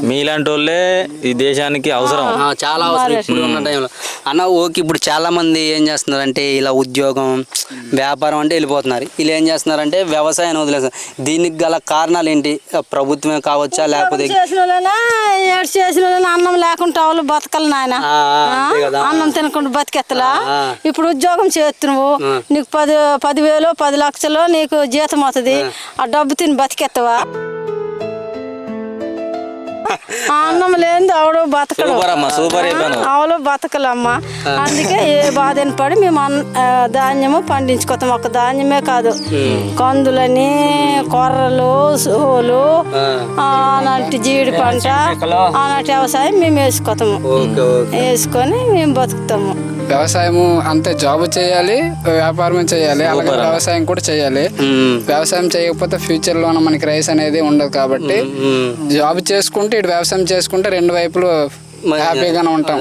మీలాంటి వాళ్ళే ఈ దేశానికి అవసరం, చాలా అవసరం ఇప్పుడు ఉన్న టైంలో అన్న. ఓకే, ఇప్పుడు చాలా మంది ఏం చేస్తున్నారంటే ఇలా ఉద్యోగం వ్యాపారం అంటే వెళ్ళిపోతున్నారు. వీళ్ళు ఏం చేస్తున్నారంటే వ్యవసాయాన్ని వదిలేస్తారు. దీనికి గల కారణాలు ఏంటి? ప్రభుత్వమే కావచ్చా, లేకపోతే చేసిన అన్నం లేకుండా వాళ్ళు బతకలు నాయన, అన్నం తినకుండా బతికెత్తలా. ఇప్పుడు ఉద్యోగం చేస్తున్నావు, నీకు 10,000 10 లక్షలు నీకు జీతం వస్తుంది, ఆ డబ్బు తిని బతికెత్తవా? అన్నం లేదు ఆవిడ బతకలు, ఆవులు బతకలమ్మా. అందుకే ఏ బాధని పడి మేము ధాన్యము పండించుకోతాం. ఒక ధాన్యమే కాదు, కందులని, కొర్రలు, సోలు, అలాంటి జీడి పంట, అలాంటి వ్యవసాయం మేము వేసుకోతాము. వేసుకొని మేము బతుకుతాము. వ్యవసాయము అంతే, జాబ్ చేయాలి, వ్యాపారం చేయాలి, అలాగే వ్యవసాయం కూడా చేయాలి. వ్యవసాయం చేయకపోతే ఫ్యూచర్ లో మనకి రైస్ అనేది ఉండదు. కాబట్టి జాబ్ చేసుకుంటే ఇటు వ్యవసాయం చేసుకుంటే రెండు వైపులు హ్యాపీగానే ఉంటాం.